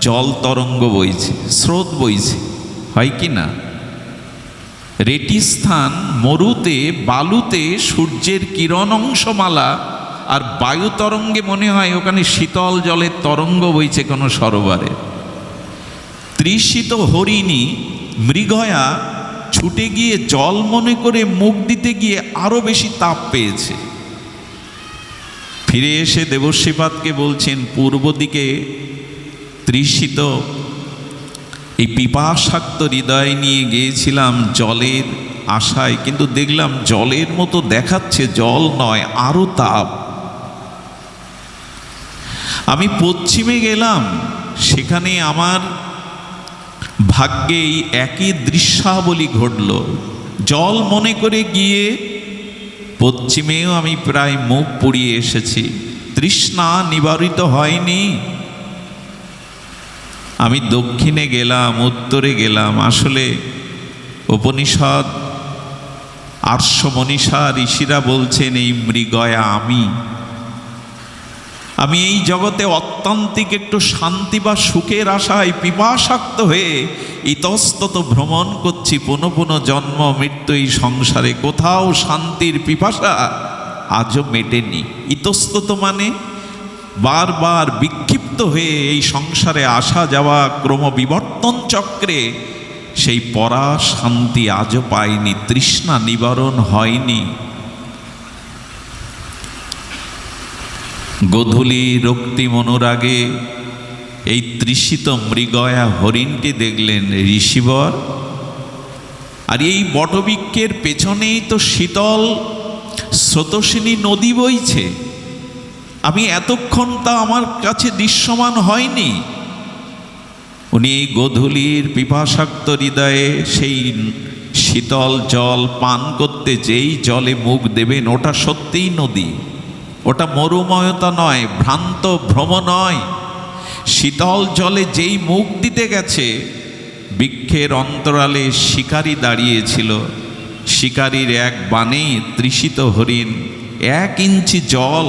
জল তরঙ্গ বইছে, স্রোত বইছে, হয় কি না? রেটিস্থান মরুতে বালুতে সূর্যের কিরণ অংশমালা, আর বায়ু তরঙ্গে মনে হয় ওখানে শীতল জলের তরঙ্গ বইছে কোনো সরোবরে। তৃষিত হরিণী মৃগয়া ছুটে গিয়ে জল মনে করে মুখ দিতে গিয়ে আরো বেশি তাপ পেয়েছে। ফিরে এসে দেবশ্রীপাদকে বলছেন, পূর্ব দিকে তৃষিত এই পিপাসাক্ত হৃদয় নিয়ে গিয়েছিলাম জলের আশায়, কিন্তু দেখলাম জলের মতো দেখাচ্ছে, জল নয়, আরো তাপ। আমি পশ্চিমে গেলাম, সেখানে আমার ভাগ্যে একই দৃশ্যাবলী ঘটল। জল মনে করে গিয়ে পশ্চিমেও আমি প্রায় মুখ পুড়িয়ে এসেছি, তৃষ্ণা নিবারিত হয়নি। আমি দক্ষিণে গেলাম, উত্তরে গেলাম। আসলে উপনিষদ আর্ষ মনীষা ঋষিরা বলছেন, এই মৃগয়া আমি এই জগতে অত্যন্তিক একটু শান্তি বা সুখের আশায় পিপাসাক্ত হয়ে ইতস্তত ভ্রমণ করছি, পুনঃ পুনঃ জন্ম মৃত্যু এই সংসারে। কোথাও শান্তির পিপাসা আজও মেটেনি। ইতস্তত মানে বারবার বিক্ষিপ্ত হয়ে এই সংসারে আসা যাওয়া ক্রমবিবর্তন চক্রে সেই পরা শান্তি আজও পাইনি, তৃষ্ণা নিবারণ হয়নি। গোধূলি রক্তিম অনুরাগে এই তৃষিত মৃগয়া হরিণটি দেখলেন ঋষিবর। আর এই বটবৃক্ষের পেছনেই তো শীতল স্রোতস্বিনী নদী বইছে। আমি এতক্ষণ তা আমার কাছে দৃশ্যমান হয়নি। উনি এই গোধূলির পিপাসাক্ত হৃদয়ে সেই শীতল জল পান করতে যেই জলে মুখ দেবেন, ওটা সত্যিই নদী, ওটা মরুময়তা নয়, ভ্রান্ত ভ্রম নয়। শীতল জলে যেই মুখ দিতে গেছে, বৃক্ষের অন্তরালে শিকারী দাঁড়িয়েছিল। শিকারীর এক বাণে তৃষিত হরিণ 1 ইঞ্চি জল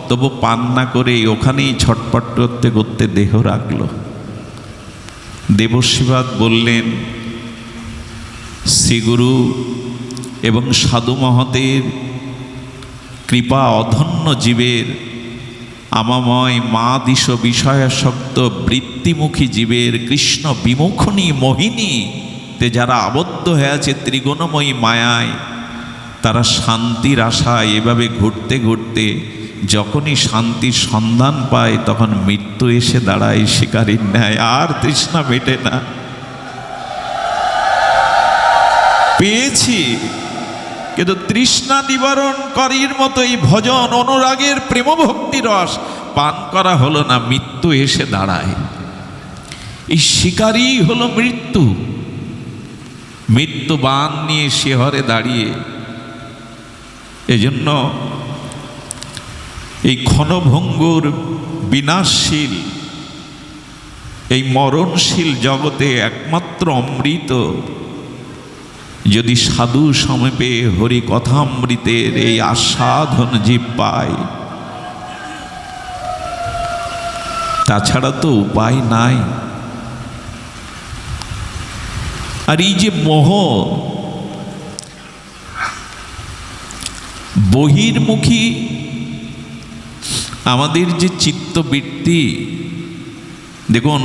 তবু পান না করে ওখানেই ছটপট করতে করতে দেহ রাখল। দেবশ্রীপাদ বললেন, শ্রীগুরু এবং সাধু মহতের কৃপা অধন্য জীবের, আমাময় মা দিশ বিষয়াসক্ত বৃত্তিমুখী জীবের কৃষ্ণ বিমুখনী মোহিনীতে যারা আবদ্ধ হয়ে আছে ত্রিগুণময়ী মায়ায়, তারা শান্তির আশায় এভাবে ঘুরতে ঘুরতে যখনই শান্তির সন্ধান পায়, তখন মৃত্যু এসে দাঁড়ায় শিকারীর ন্যায়। আর তৃষ্ণা মেটে না। পেয়েছি, কিন্তু তৃষ্ণা নিবারণকারীর মতো এই ভজন অনুরাগের প্রেম ভক্তি রস পান করা হলো না, মৃত্যু এসে দাঁড়ায়। এই শিকারী হলো মৃত্যু। মৃত্যু বাণ নিয়ে শিহরে দাঁড়িয়ে। এজন্য এই ক্ষণভঙ্গুর বিনাশশীল এই মরণশীল জগতে একমাত্র অমৃত যদি সাধু সমীপে হরি কথামৃতের এই আস্বাদন জীব পায়, তাছাড়া তো উপায় নাই। আর এই যে মোহ, বহির্মুখী আমাদের যে চিত্তবৃত্তি, দেখুন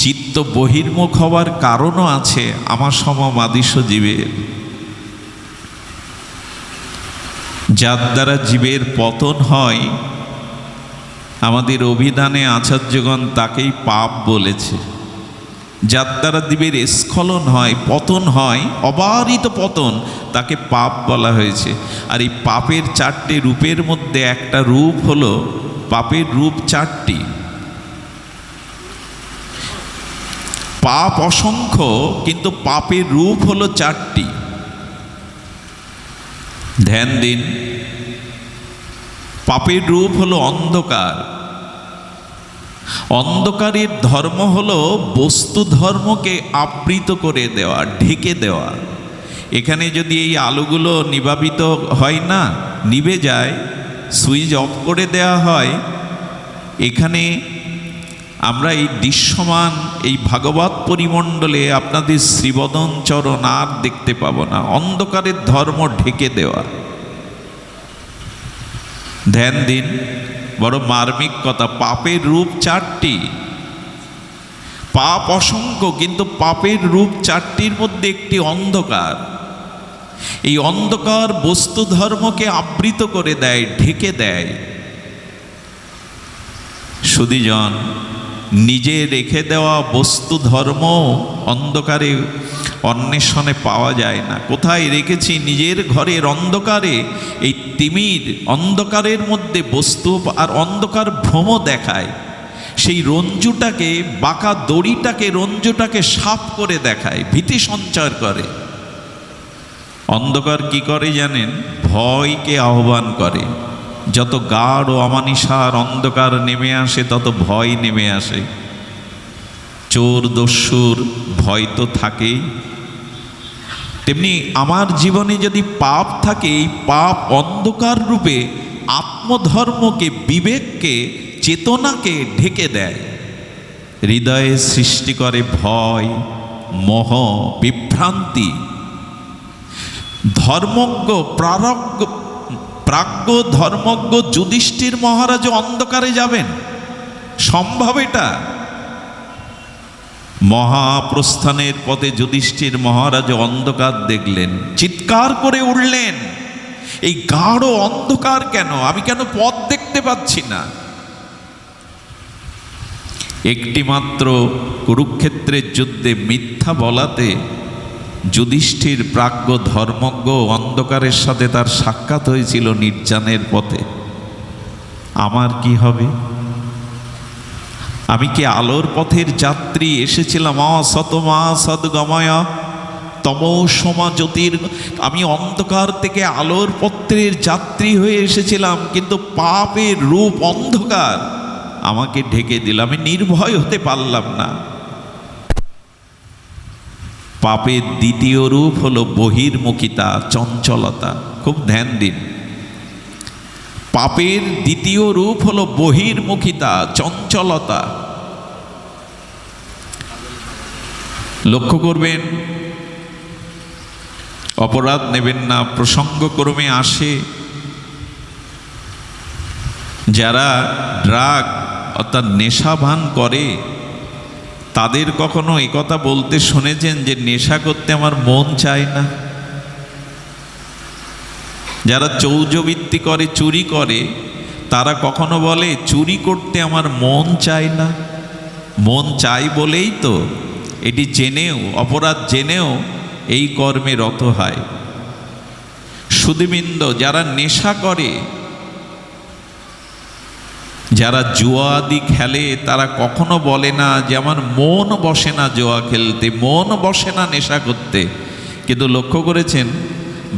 চিত্ত বহির্মুখ হওয়ার কারণও আছে আমার সমমাদিশ জীবের, যার দ্বারা জীবের পতন হয়। আমাদের অভিধানে আচার্যগণ তাকেই পাপ বলেছে। যার দ্বারা জীবের স্খলন হয়, পতন হয়, অবারিত পতন, তাকে পাপ বলা হয়েছে। আর এই পাপের 4টে রূপের মধ্যে একটা রূপ হলো, পাপের রূপ 4টি। পাপ অসংখ্য, কিন্তু পাপের রূপ হলো 4টি। ধ্যান দিন। পাপের রূপ হলো অন্ধকার। অন্ধকারের ধর্ম হলো বস্তু ধর্মকে আবৃত করে দেওয়া, ঢেকে দেওয়া। এখানে যদি এই আলোগুলো নিবাপিত হয় না, নিভে যায়, সুইচ অফ করে দেওয়া হয়, এখানে আমরা এই দৃশ্যমান এই ভাগবত পরিমণ্ডলে আপনাদের শ্রীবদন চরণ আর দেখতে পাবো না। অন্ধকারের ধর্ম ঢেকে দেওয়া। ধ্যান দিন, বড় মার্মিক কথা। পাপের রূপ চারটি, পাপ অসংখ্য, কিন্তু পাপের রূপ চারটির মধ্যে একটি অন্ধকার। এই অন্ধকার বস্তু ধর্মকে আবৃত করে দেয়, ঢেকে দেয়। সুধীজন, নিজে রেখে দেওয়া বস্তু ধর্ম অন্ধকারে অন্বেষণে পাওয়া যায় না। কোথায় রেখেছি? নিজের ঘরের অন্ধকারে। এই তিমির অন্ধকারের মধ্যে বস্তু আর অন্ধকার ভ্রম দেখায়। সেই রঞ্জুটাকে, বাঁকা দড়িটাকে, রঞ্জুটাকে সাফ করে দেখায়, ভীতি সঞ্চার করে। অন্ধকার কি করে জানেন? ভয়কে আহ্বান করে। যত গাঢ় অমানিসার অন্ধকার নেমে আসে, তত ভয় নেমে আসে। চোর দস্যুর ভয় তো থাকেই। তেমনি আমার জীবনে যদি পাপ থাকে, এই পাপ অন্ধকার রূপে আত্মধর্মকে, বিবেককে, চেতনাকে ঢেকে দেয়। হৃদয়ে সৃষ্টি করে ভয়, মোহ, বিভ্রান্তি। ধর্মজ্ঞ, প্রাজ্ঞ ধর্মজ্ঞ যুধিষ্ঠির মহারাজ অন্ধকারে যাবেন? সম্ভব এটা? মহাপ্রস্থানের পথে যুধিষ্ঠির মহারাজ অন্ধকার দেখলেন, চিৎকার করে উঠলেন, এই গাঢ় অন্ধকার কেন? আমি কেন পথ দেখতে পাচ্ছি না? একটি মাত্র কুরুক্ষেত্রের যুদ্ধে মিথ্যা বলাতে যুধিষ্ঠির প্রাজ্ঞ ধর্মজ্ঞ অন্ধকারের সাথে তার সাক্ষাৎ হয়েছিল নির্জানের পথে। আমার কি হবে? আমি কি আলোর পথের যাত্রী? এসেছিলাম অসতমা সদ্গময়া তমসমা জ্যোতির। আমি অন্ধকার থেকে আলোর পথের যাত্রী হয়ে এসেছিলাম, কিন্তু পাপের রূপ অন্ধকার আমাকে ঢেকে দিল। আমি নির্ভয় হতে পারলাম না। পাপের দ্বিতীয় রূপ হলো বহির্মুখিতা, চঞ্চলতা। খুব ধ্যান দিন। পাপের দ্বিতীয় রূপ হলো বহির্মুখিতা, চঞ্চলতা। লক্ষ্য করবেন, অপরাধ নেবেন না, প্রসঙ্গক্রমে আসে। যারা ড্রাগ অর্থাৎ নেশাভান করে, তাদের কখনো একথা বলতে শুনেছেন যে নেশা করতে আমার মন চায় না? যারা চৌর্যবৃত্তি করে, চুরি করে, তারা কখনো বলে চুরি করতে আমার মন চায় না? মন চাই বলেই তো এটি জেনেও, অপরাধ জেনেও এই কর্মে রত হয়। সুধীবৃন্দ, যারা নেশা করে, যারা জুয়া আদি খেলে, তারা কখনো বলে না যে আমার মন বসে না জুয়া খেলতে, মন বসে না নেশা করতে। কিন্তু লক্ষ্য করেছেন,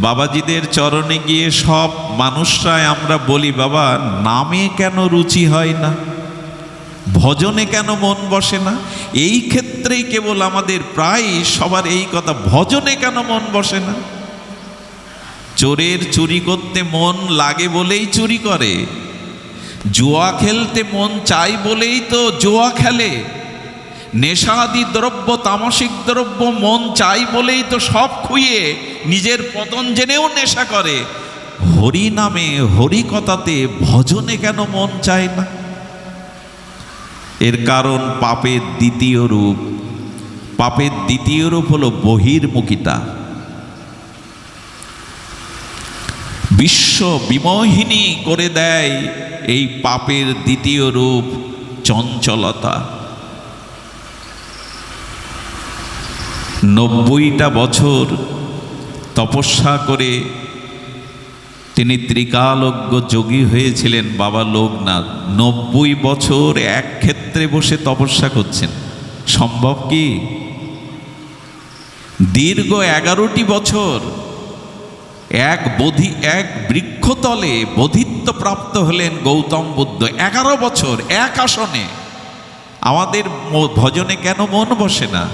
বাবাজিদের চরণে গিয়ে সব মানুষরাই আমরা বলি, বাবা নামে কেন রুচি হয় না, ভজনে কেন মন বসে না? এই ক্ষেত্রেই কেবল আমাদের প্রায় সবার এই কথা, ভজনে কেন মন বসে না? চোরের চুরি করতে মন লাগে বলেই চুরি করে, জুয়া খেলতে মন চাই বলেই তো জুয়া খেলে, নেশাদি দ্রব্য, তামসিক দ্রব্য মন চাই বলেই তো সব খুইয়ে নিজের পতন জেনেও নেশা করে। হরি নামে, হরি কথাতে, ভজনে কেন মন চায় না? এর কারণ পাপের দ্বিতীয় রূপ। পাপের দ্বিতীয় রূপ হলো বহির্মুখিতা। বিশ্ব বিমোহিনী করে দেয় এই পাপের দ্বিতীয় রূপ, চঞ্চলতা। 90টা বছর তপস্যা করে তিনি ত্রিকালজ্ঞ যোগী হয়েছিলেন বাবা লোকনাথ। 90 বছর এক ক্ষেত্রে বসে তপস্যা করছেন, সম্ভব কি? দীর্ঘ 11টি বছর এক বৃক্ষতলে বোধিত্ব প্রাপ্ত হলেন গৌতম বুদ্ধ। 11 বছর এক আসনে। আমাদের ভজনে কেন মন বসে না?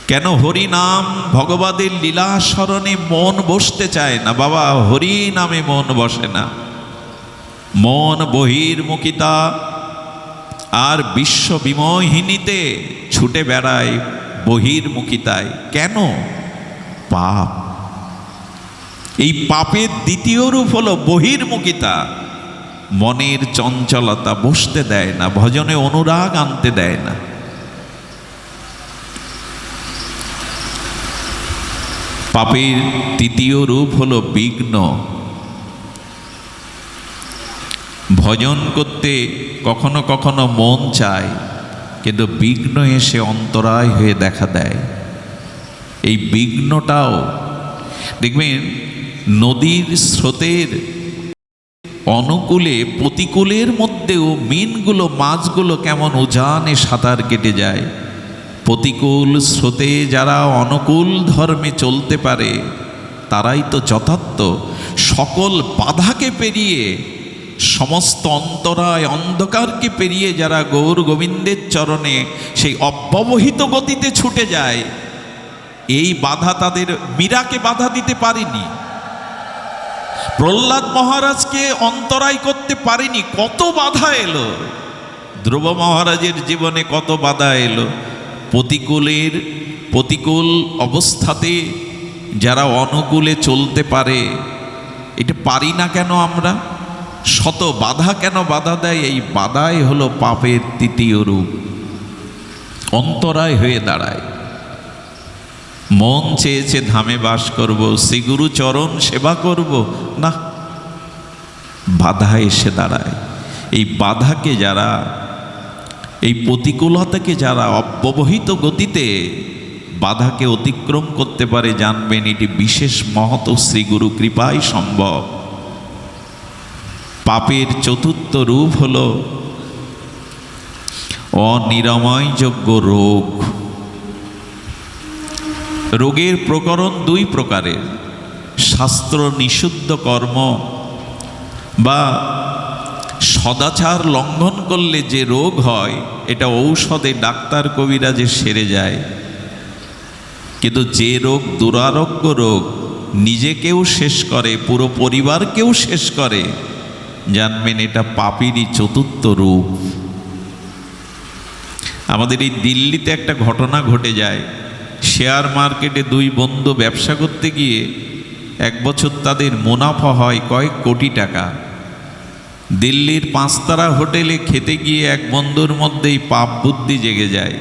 কেন হরি নাম ভগবাদের লীলা স্মরণে মন বসতে চায় না? বাবা হরি নামে মন বসে না। মন বহির্মুখিতা, আর বিশ্ব বিমোহিনীতে ছুটে বেড়ায় বহির্মুখিতায়। কেন? পাপ। এই পাপের দ্বিতীয় রূপ হলো বহির্মুখিতা। মনের চঞ্চলতা, বসতে দেয় না, ভজনে অনুরাগ আনতে দেয় না। পাপের তৃতীয় রূপ হলো বিঘ্ন। ভজন করতে কখনো কখনো মন চায়, কিন্তু বিঘ্ন এসে অন্তরায় হয়ে দেখা দেয়। এই বিঘ্নটাও দেখবেন নদীর স্রোতের অনুকূলে প্রতিকূলের মধ্যেও মিনগুলো, মাছগুলো কেমন উজানে সাঁতার কেটে যায়। প্রতিকূল স্রোতে যারা অনুকূল ধর্মে চলতে পারে তারাই তো যথার্থ সকল বাধাকে পেরিয়ে, সমস্ত অন্তরায় অন্ধকারকে পেরিয়ে যারা গৌর গোবিন্দের চরণে সেই অব্যবহিত গতিতে ছুটে যায়। এই বাধা তাদের মীরাকে বাধা দিতে পারেনি, প্রহ্লাদ মহারাজকে অন্তরায় করতে পারেনি। কত বাধা এলো ধ্রুব মহারাজের জীবনে, কত বাধা এলো। প্রতিকূল অবস্থাতে যারা অনুকূলে চলতে পারে, এটা পারি না কেন আমরা? শত বাধা কেন বাধা দেয়? এই বাধাই হলো পাপের তৃতীয় রূপ, অন্তরায় হয়ে দাঁড়ায়। মন চেয়েছে ধামে বাস করব, শ্রীগুরু চরণ সেবা করব, না, বাধা এসে দাঁড়ায়। এই বাধাকে যারা, এই প্রতিকূলতাকে যারা অব্যবহিত গতিতে বাধাকে অতিক্রম করতে পারে, জানবেন এটি বিশেষ মহৎ শ্রীগুরু কৃপায় সম্ভব। পাপের চতুর্থ রূপ হল অনিরাময়যোগ্য রোগ। রোগের প্রকরণ দুই প্রকারের। শাস্ত্র নিষিদ্ধ কর্ম বা সদাচার লঙ্ঘন করলে যে রোগ হয়, এটা ঔষধে ডাক্তার কবিরাজে সেরে যায়। কিন্তু যে রোগ দুরারোগ্য রোগ, নিজেকেও শেষ করে, পুরো পরিবারকেও শেষ করে, জানবেন এটা পাপেরই চতুর্থ রূপ। আমাদের এই দিল্লিতে একটা ঘটনা ঘটে যায়। শেয়ার মার্কেটে দুই বন্ধু ব্যবসা করতে গিয়ে এক বছর তাদের মুনাফা হয় কয়েক কোটি টাকা। দিল্লির 5 তারা হোটেলে খেতে গিয়ে এক বন্ধুর মধ্যেই পাপ বুদ্ধি জেগে যায়।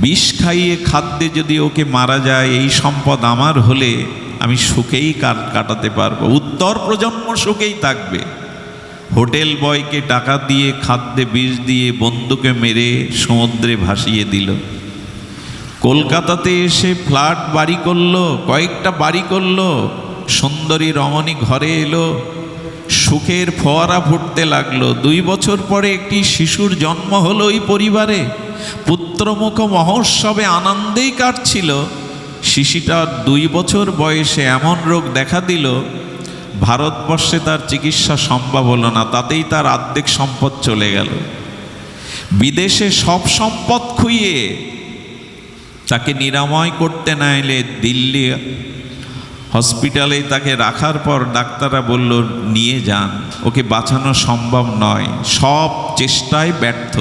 বিষ খাইয়ে খাদ্যে যদি ওকে মারা যায়, এই সম্পদ আমার হলে আমি সুখেই কাটাতে পারবো, উত্তর প্রজন্ম সুখেই থাকবে। হোটেল বয়কে টাকা দিয়ে খাদ্যে বিষ দিয়ে বন্ধুকে মেরে সমুদ্রে ভাসিয়ে দিল। কলকাতাতে এসে ফ্ল্যাট বাড়ি করলো, কয়েকটা বাড়ি করলো, সুন্দরী রমণী ঘরে এলো, সুখের ফোয়ারা ফুটতে লাগলো। 2 বছর পরে একটি শিশুর জন্ম হলো ওই পরিবারে। পুত্রমুখ মহোৎসবে আনন্দেই কাটছিল। শিশুটার 2 বছর বয়সে এমন রোগ দেখা দিল, ভারতবর্ষে তার চিকিৎসা সম্ভব হলো না, তাতেই তার অর্ধেক সম্পদ চলে গেল। বিদেশে সব সম্পদ খুইয়ে তাকে নিরাময় করতে না এলে দিল্লি হসপিটালে তাকে রাখার পর ডাক্তাররা বলল, নিয়ে যান, ওকে বাঁচানো সম্ভব নয়। সব চেষ্টায় ব্যর্থ।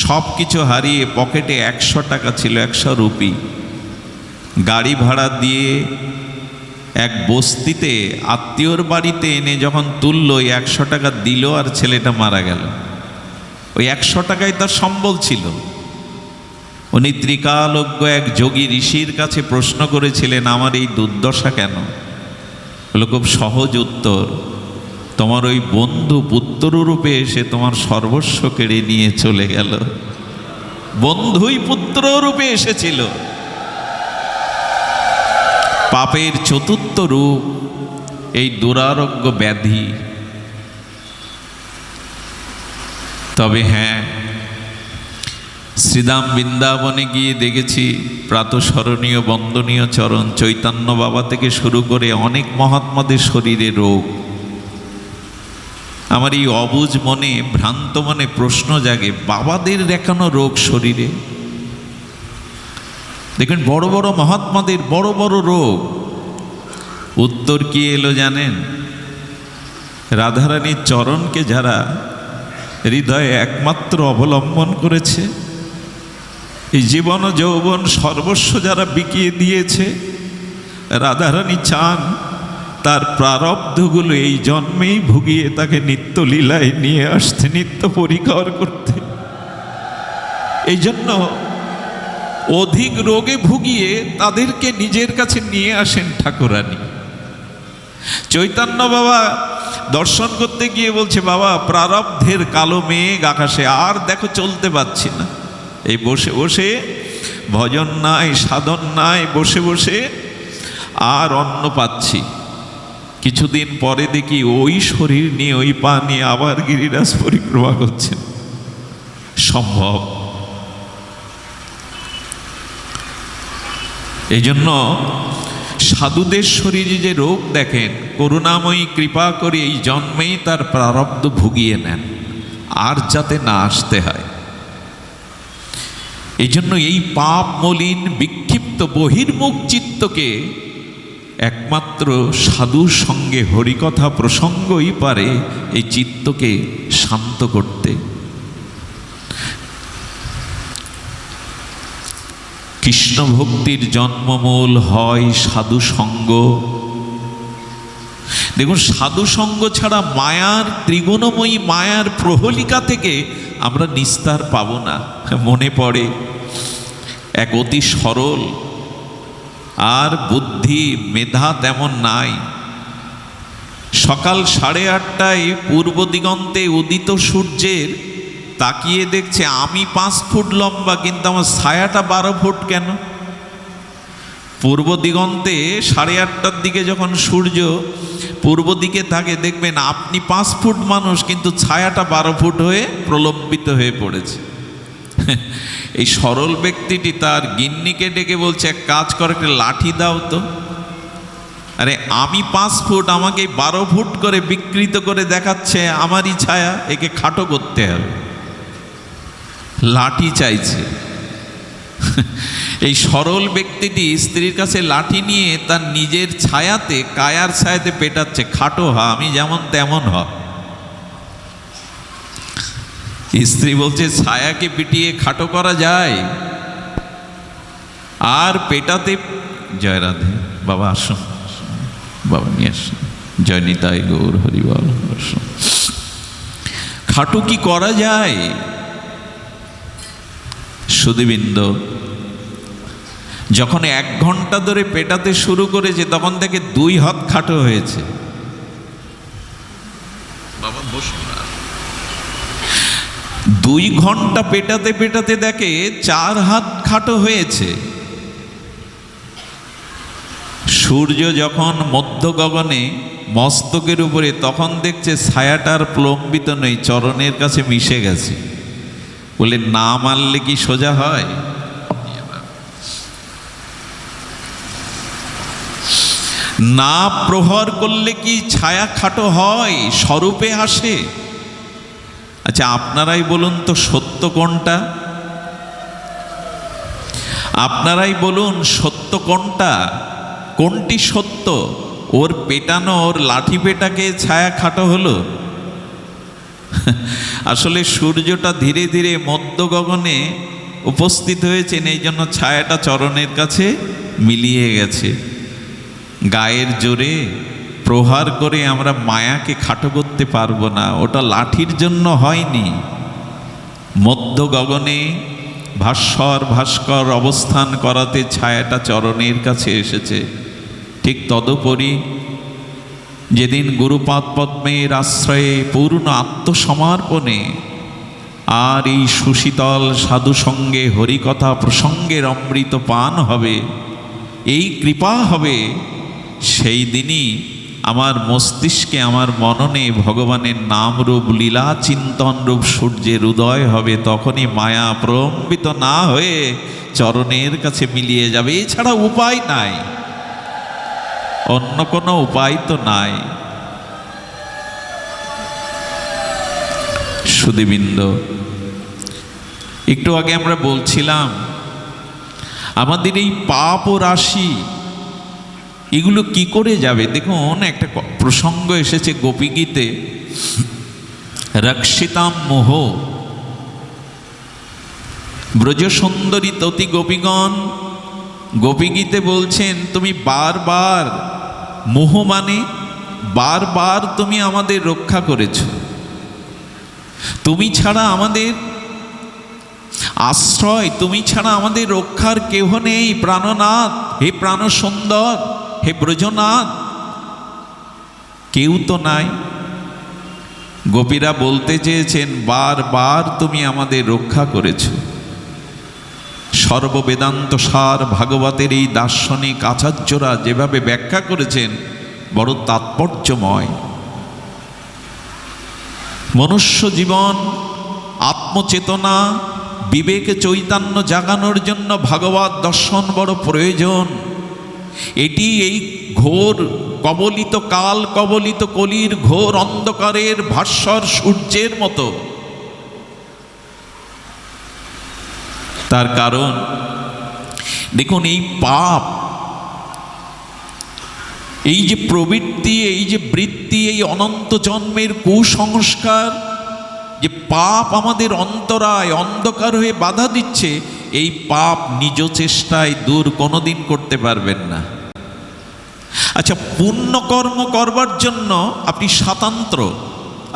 সব কিছু হারিয়ে পকেটে 100 টাকা ছিল, 100 রুপি। গাড়ি ভাড়া দিয়ে এক বস্তিতে আত্মীয়র বাড়িতে এনে যখন তুলল, ওই 100 টাকা দিল আর ছেলেটা মারা গেল। ওই 100 টাকাই তার সম্বল ছিল। উনি ত্রিকালজ্ঞ এক যোগী ঋষির কাছে প্রশ্ন করেছিলেন, আমার এই দুর্দশা কেন? বলল, খুব সহজ উত্তর, তোমার ওই বন্ধু পুত্ররূপে এসে তোমার সর্বস্ব কেড়ে নিয়ে চলে গেল। বন্ধুই পুত্ররূপে এসেছিল। পাপের চতুর্থ রূপ এই দুরারোগ্য ব্যাধি। তবে হ্যাঁ, শ্রীধাম বৃন্দাবনে গিয়ে দেখেছি প্রাতঃস্মরণীয় বন্দনীয় চরণ চৈতন্য বাবা থেকে শুরু করে অনেক মহাত্মাদের শরীরে রোগ। আমার এই অবুঝ মনে, ভ্রান্ত মনে প্রশ্ন জাগে, বাবাদের দেখানো রোগ শরীরে? দেখবেন বড় বড় মহাত্মাদের বড় বড় রোগ। উত্তর কি এলো জানেন? রাধারানীর চরণকে যারা হৃদয়ে একমাত্র অবলম্বন করেছে। এই জীবন ও যৌবন সর্বস্ব যারা বিকিয়ে দিয়েছে, রাধারানী চান তার প্রারব্ধগুলো এই জন্মেই ভুগিয়ে তাকে নিত্য লীলায় নিয়ে আসতে, নিত্য পরিকর করতে। এই জন্য অধিক রোগে ভুগিয়ে তাদেরকে নিজের কাছে নিয়ে আসেন ঠাকুরানী। চৈতন্য বাবা দর্শন করতে গিয়ে বলছে, বাবা প্রারব্ধের কালো মেঘ আকাশে, আর দেখো চলতে পারছি না, এই বসে বসে ভজন নাই, সাধন নাই, বসে বসে আর অন্ন পাচ্ছি। কিছুদিন পরে দেখি ওই শরীর নিয়ে, ওই পা নিয়ে আবার গিরিরাজ পরিক্রমা করছেন। সম্ভব? এই জন্য সাধুদের শরীরে যে রোগ দেখেন, করুণাময়ী কৃপা করে এই জন্মেই তার প্রারব্ধ ভুগিয়ে নেন, আর যাতে না আসতে হয়। এই জন্য এই পাপ মলিন বিক্ষিপ্ত বহির্মুখ চিত্তকে একমাত্র সাধুর সঙ্গে হরিকথা প্রসঙ্গই পারে এই চিত্তকে শান্ত করতে। কৃষ্ণ ভক্তির জন্মমূল হয় সাধু সঙ্গ। দেখুন, সাধু সঙ্গ ছাড়া মায়ার ত্রিগুণময়ী মায়ার প্রহলিকা থেকে আমরা নিস্তার পাব না। মনে পড়ে এক অতি সরল, আর বুদ্ধি মেধা তেমন নাই, সকাল 8:30টায় পূর্ব দিগন্তে উদিত সূর্যের তাকিয়ে দেখছে আমি 5 ফুট লম্বা, কিন্তু আমার ছায়াটা 12 ফুট কেন? পূর্ব দিগন্তে 8:30টার দিকে যখন সূর্য পূর্ব দিকে থাকে, দেখবেন আপনি 5 ফুট মানুষ, কিন্তু ছায়াটা 12 ফুট হয়ে প্রলম্বিত হয়ে পড়েছে। এই সরল ব্যক্তিটি তার গিন্নিকে ডেকে বলছে, এক কাজ করে, একটা লাঠি দাও তো। আরে আমি 5 ফুট, আমাকে 12 ফুট করে বিকৃত করে দেখাচ্ছে আমারই ছায়া, একে খাটো করতে হবে। লাঠি চাইছে। এই সরল ব্যক্তিটি স্ত্রীর কাছে লাঠি নিয়ে তার নিজের ছায়াতে, কায়ার ছায়াতে পেটাচ্ছে, খাটো হ, আমি যেমন তেমন হ। স্ত্রী বলছে, ছায়াকে পিটিয়ে খাটো করা যায়? আর পেটাতে, জয় রাধে বাবা, আসুন বাবা, নিয়ে আসুন, জয় নিতাই গৌর হরিবল। খাটো কি করা যায়? সুধীবৃন্দ, যখন 1 ঘন্টা ধরে পেটাতে শুরু করেছে, তখন থেকে 2 হাত খাটো হয়েছে। বাবা বসুন। 2 ঘন্টা পেটাতে পেটাতে দেখে 4 হাত খাটো হয়েছে। সূর্য যখন মধ্য গগনে মস্তকের উপরে, তখন দেখছে ছায়াটার প্রলম্বিত নেই, চরণের কাছে মিশে গেছে। বলে, না মানলে কি সোজা হয়? না প্রহর করলে কি ছায়া খাটো হয়, স্বরূপে আসে? আচ্ছা, আপনারাই বলুন তো, সত্য কোনটা? আপনারাই বলুন, সত্য কোনটা? কোনটি সত্য? ওর পেটানো, ওর লাঠি পেটাকে ছায়া খাটো হলো? আসলে সূর্যটা ধীরে ধীরে মধ্য গগনে উপস্থিত হয়েছেন, এই জন্য ছায়াটা চরণের কাছে মিলিয়ে গেছে। গায়ের জোরে প্রহার করে আমরা মায়াকে খাটো করতে পারবো না, ওটা লাঠির জন্য হয়নি। মধ্য গগনে ভাস্কর অবস্থান করাতে ছায়াটা চরণের কাছে এসেছে। ঠিক তদুপরি যেদিন গুরুপাদ পদ্মের আশ্রয়ে পূর্ণ আত্মসমর্পণে আর এই সুশীতল সাধু সঙ্গে হরিকথা প্রসঙ্গের অমৃত পান হবে, এই কৃপা হবে, সেই দিনই আমার মস্তিষ্কে, আমার মননে ভগবানের নামরূপ লীলা চিন্তন রূপ সূর্যের উদয় হবে। তখনই মায়া প্রলম্বিত না হয়ে চরণের কাছে মিলিয়ে যাবে। এছাড়া উপায় নাই, অন্য কোনো উপায় তো নাই। সুধীবৃন্দ, একটু আগে আমরা বলছিলাম আমাদের এই পাপ ও রাশি, এগুলো কি করে যাবে? দেখুন, একটা প্রসঙ্গ এসেছে গোপীগীতে। রক্ষিতাম মোহ। ব্রজসুন্দরী ততি গোপীগণ গোপীগীতে বলছেন, তুমি বারবার, মোহ মানে বারবার তুমি আমাদের রক্ষা করেছ। তুমি ছাড়া আমাদের আশ্রয়, তুমি ছাড়া আমাদের রক্ষার কেহ নেই। প্রাণনাথ, হে প্রাণ সুন্দর, হে ব্রজনাথ, কেউ তো নাই। গোপীরা বলতে চেয়েছেন, বারবার তুমি আমাদের রক্ষা করেছ। সর্ববেদান্ত সার ভাগবতের এই দার্শনিক আচার্যরা যেভাবে ব্যাখ্যা করেছেন বড় তাৎপর্যময়। মনুষ্য জীবন, আত্মচেতনা, বিবেকে চৈতন্য জাগানোর জন্য ভাগবত দর্শন বড় প্রয়োজন। এটি এই ঘোর কবলিত কাল কবলিত কলির ঘোর অন্ধকারের ভাস্বর সূর্যের মতো। তার কারণ দেখুন, এই পাপ, এই যে প্রবৃত্তি, এই যে বৃত্তি, এই অনন্ত জন্মের কুসংস্কার, যে পাপ আমাদের অন্তরায় অন্ধকার হয়ে বাধা দিচ্ছে, এই পাপ নিজ চেষ্টায় দূর কোনোদিন করতে পারবেন না। আচ্ছা, পুণ্যকর্ম করবার জন্য আপনি স্বাতন্ত্র।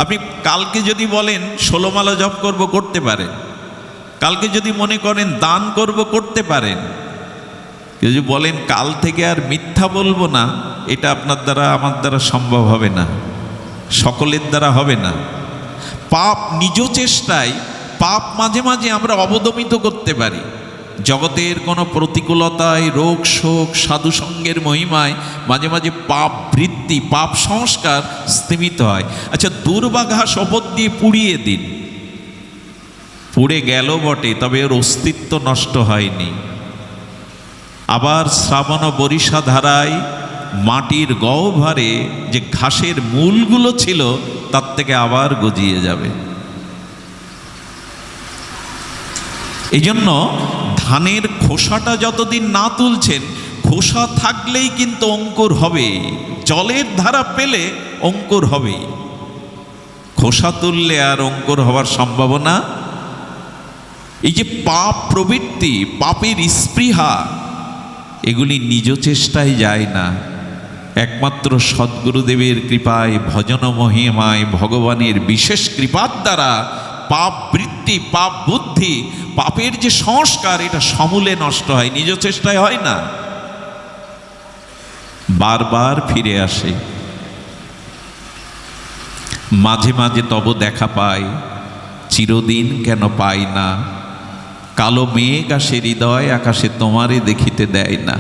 আপনি কালকে যদি বলেন 16 মালা জপ করব, করতে পারেন। কালকে যদি মনে করেন দান করব, করতে পারেন। যদি বলেন কাল থেকে আর মিথ্যা বলবো না, এটা আপনার দ্বারা আমার দ্বারা সম্ভব হবে না, সকলের দ্বারা হবে না। পাপ নিজ চেষ্টায়, পাপ মাঝে মাঝে আমরা অবদমিত করতে পারি। জগতের কোনো প্রতিকূলতায়, রোগ শোক, সাধুসঙ্গের মহিমায় মাঝে মাঝে পাপ বৃত্তি, পাপ সংস্কার স্তিমিত হয়। আচ্ছা, দুর্বাঘা শপথ দিয়ে পুড়িয়ে দিন, পুড়ে গেল বটে, তবে ওর অস্তিত্ব নষ্ট হয়নি। আবার শ্রাবণ বরিশা ধারায় মাটির গহ্বরে যে ঘাসের মূলগুলো ছিল তার থেকে আবার গজিয়ে যাবে। এই জন্য ধানের খোসাটা যতদিন না তুলছেন, খোসা থাকলেই কিন্তু অঙ্কুর হবে। জলের ধারা পেলে অঙ্কুর হবে, খোসা তুললে আর অঙ্কুর হওয়ার সম্ভাবনা। এই যে পাপ প্রবৃত্তি, পাপের স্পৃহা, এগুলি নিজ চেষ্টায় যায় না, একমাত্র সদ্গুরুদেবের কৃপায়, ভজন মহিমায়, ভগবানের বিশেষ কৃপার দ্বারা পাপ বৃত্তি, পাপ বুদ্ধি, পাপের যে সংস্কার, এটা সমূলে নষ্ট হয়, নিজ চেষ্টায় হয় না, বারবার ফিরে আসে। মাঝে মাঝে তব দেখা পাই, চিরদিন কেন পাই না। কালো মেঘ আসে হৃদয়, আকাশে তোমারে দেখিতে দেয় না।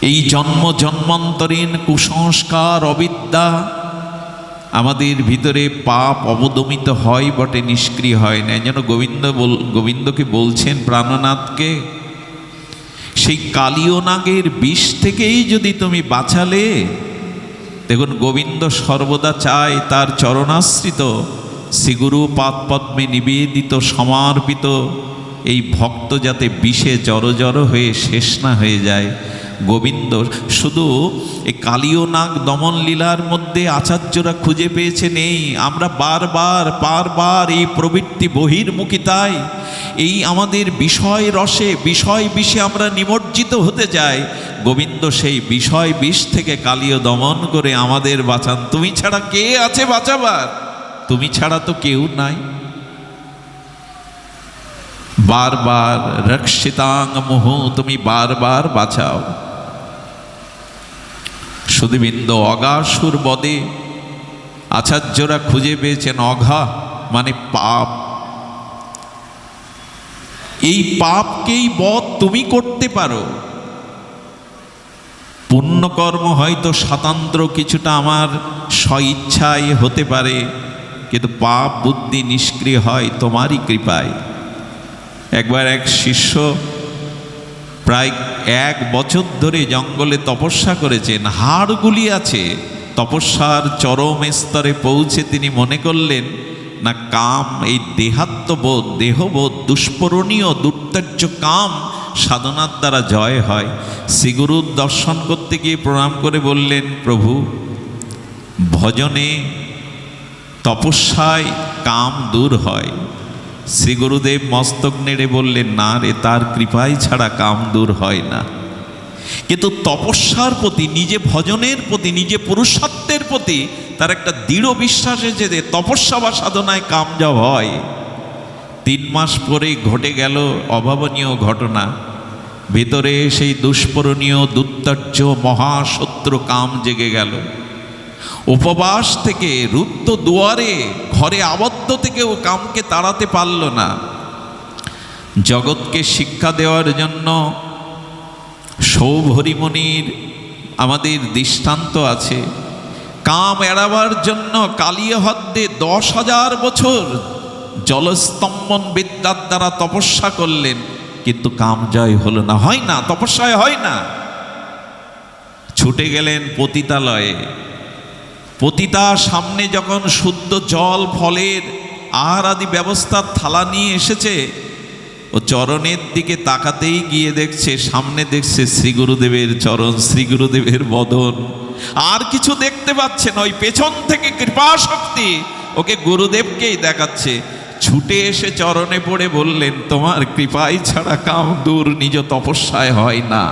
এই জন্ম জন্মান্তরীণ কুসংস্কার, অবিদ্যা আমাদের ভিতরে পাপ অবদমিত হয় বটে, নিষ্ক্রিয় হয় না। যেন গোবিন্দকে বলছেন, প্রাণনাথকে, সেই কালীয় নাগের বিষ থেকেই যদি তুমি বাঁচালে। দেখুন, গোবিন্দ সর্বদা চায় তার চরণাশ্রিত শ্রীগুরু পাদপদ্মে নিবেদিত সমর্পিত এই ভক্ত যাতে বিষে জড় হয়ে শেষ না হয়ে যায়। গোবিন্দ শুধু এই কালীয় নাগ দমন লীলার মধ্যে আচার্যরা খুঁজে পেয়েছেন এই, আমরা বারবার এই প্রবৃত্তি বহির্মুখিতায়, এই আমাদের বিষয় রসে, বিষয় বিষে আমরা নিমজ্জিত হতে যাই। গোবিন্দ সেই বিষয় বিষ থেকে কালীয় দমন করে আমাদের বাঁচান। তুমি ছাড়া কে আছে বাঁচাবার? তুমি ছাড়া তো কেউ নাই। বারবার রক্ষিতাং মোহ, তুমি বারবার বাঁচাও। সুধীবৃন্দ, অগাসুর বদে আচার্যরা খুঁজে পেয়েছেন অঘা মানে পাপ। এই পাপকেই বধ তুমি করতে পারো। পুণ্যকর্ম হয়তো স্বাতন্ত্র কিছুটা আমার স্বইচ্ছায় হতে পারে, কিন্তু পাপ বুদ্ধি নিষ্ক্রিয় হয় তোমারই কৃপায়। একবার এক শিষ্য প্রায় 1 বছর ধরে জঙ্গলে তপস্যা করেছেন, হাড়গুলি আছে। তপস্যার চরম স্তরে পৌঁছে তিনি মনে করলেন, না কাম, এই দেহাত্মবোধ, দেহবোধ, দুষ্পরণীয় দুর্ত্যাজ্য কাম সাধনার দ্বারা জয় হয়। শ্রীগুরুর দর্শন করতে গিয়ে প্রণাম করে বললেন, প্রভু, ভজনে তপস্যায় কাম দূর হয়। শ্রী গুরুদেব মস্তক নেড়ে বললেন, না রে, তার কৃপায় ছাড়া কাম দূর হয় না। কিন্তু তপস্যার প্রতি, নিজে ভজনের প্রতি, নিজে পুরুষার্থের প্রতি তার একটা দৃঢ় বিশ্বাস এসেছে যে তপস্যা বা সাধনায় কাম যা হয়। 3 মাস পরে ঘটে গেল অভাবনীয় ঘটনা। ভেতরে সেই দুষ্পরণীয় দুত্তর্য মহাশত্রু কাম জেগে গেল। উপবাস থেকে, রুদ্ধ দুয়ারে, ঘরে আবদ্ধ থেকেও কামকে তাড়াতে পারল না। জগৎকে শিক্ষা দেওয়ার জন্য সৌভরিমণির আমাদের দৃষ্টান্ত আছে। কাম এড়াবার জন্য কালীয় হ্রদে 10,000 বছর জলস্তম্ভন বিদ্যার দ্বারা তপস্যা করলেন, কিন্তু কাম জয় হলো না। হয় না, তপস্যায় হয় না। ছুটে গেলেন পতিতালয়ে। পতিতা সামনে যখন শুদ্ধ জল, ফলের আহার আদি ব্যবস্থার থালা নিয়ে এসেছে, ও চরণের দিকে তাকাতেই গিয়ে দেখছে, সামনে দেখছে শ্রী গুরুদেবের চরণ, শ্রী গুরুদেবের বদন। আর কিছু দেখতে পাচ্ছে না। ওই পেছন থেকে কৃপা শক্তি ওকে গুরুদেবকেই দেখাচ্ছে। ছুটে এসে চরণে পড়ে বললেন, তোমার কৃপাই ছাড়া কাম দূর, নিজ তপস্যায় হয় না।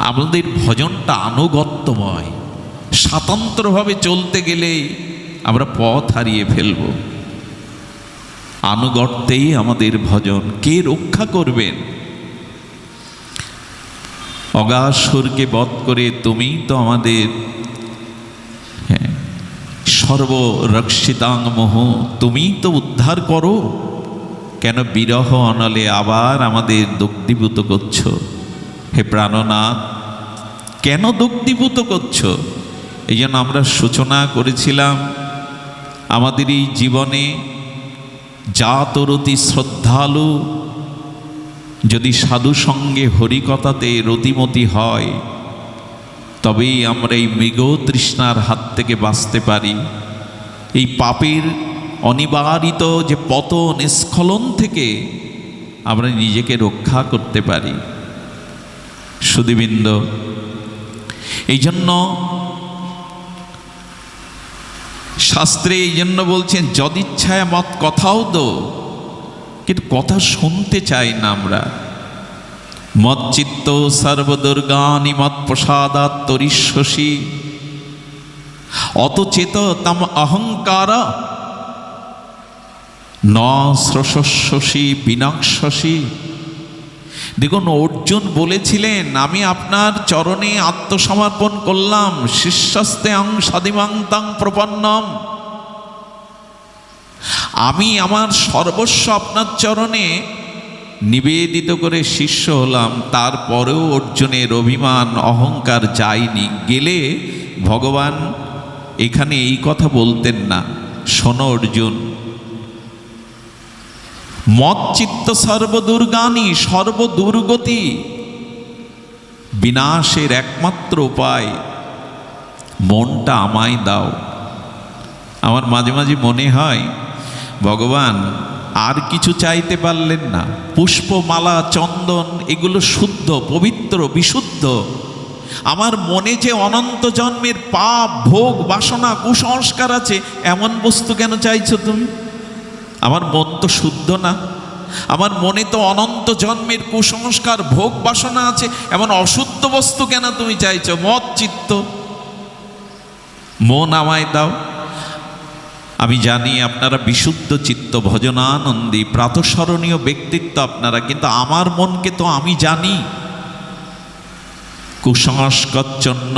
আমাদের ভজনটা আনুগত্যময়। স্বতন্ত্রভাবে চলতে গেলেই আমরা পথ হারিয়ে ফেলব। আনুগত্যেই আমাদের ভজন। কে রক্ষা করবেন? অগাসুরকে বধ করে তুমি তো আমাদের সর্বরক্ষিতাং মোহ, তুমি তো উদ্ধার করো। কেন বিরহ অনলে আবার আমাদের দগ্ধীভূত করছো? হে প্রাণনাথ, কেন দগ্ধীভূত করছো? এই জন্য আমরা সূচনা করেছিলাম, আমাদের এই জীবনে জাতরতি শ্রদ্ধালু যদি সাধু সঙ্গে হরিকথাতে রতিমতি হয়, তবেই আমরা এই মৃগ তৃষ্ণার হাত থেকে বাঁচতে পারি। এই পাপের অনিবারিত যে পতন, স্খলন থেকে আমরা নিজেকে রক্ষা করতে পারি। সুধীবৃন্দ, এই জন্য শাস্ত্রে এই জন্য বলছেন, যদিচ্ছায় মত কথাও দো, কিন্তু কথা শুনতে চাই না আমরা। মচ্চিত্ত সর্বদুর্গানি মত প্রসাদাৎ তরিষ্যসি অতচেত তম অহংকার ন স্রশস্যসি বিনাক্ষসি। দেখুন, অর্জুন বলেছিলেন, আমি আপনার চরণে আত্মসমর্পণ করলাম, শিষ্যস্তে অং সাদিমাং তাং প্রপন্নম। আমি আমার সর্বস্ব আপনার চরণে নিবেদিত করে শিষ্য হলাম। তারপরেও অর্জুনের অভিমান, অহংকার যায়নি। গেলে ভগবান এখানে এই কথা বলতেন না। শোনো অর্জুন, মচ্চিত্ত সর্বদুর্গানি, সর্বদুর্গতি বিনাশের একমাত্র উপায় মনটা আমায় দাও। আমার মাঝে মাঝে মনে হয় ভগবান আর কিছু চাইতে পারলেন না। পুষ্পমালা, চন্দন, এগুলো শুদ্ধ, পবিত্র, বিশুদ্ধ। আমার মনে যে অনন্ত জন্মের পাপ, ভোগ, বাসনা, কুসংস্কার আছে, এমন বস্তু কেন চাইছো তুমি? আমার মন তো শুদ্ধ না। আমার মনে তো অনন্ত জন্মের কুসংস্কার, ভোগ, বাসনা আছে, এমন অশুদ্ধ বস্তু কেন তুমি চাইছো? মত চিত্ত, মন আমায় দাও। আমি জানি আপনারা বিশুদ্ধ চিত্ত, ভজনানন্দী, প্রাতঃস্মরণীয় ব্যক্তিত্ব আপনারা, কিন্তু আমার মনকে তো আমি জানি। কুসংস্কারচ্ছন্ন,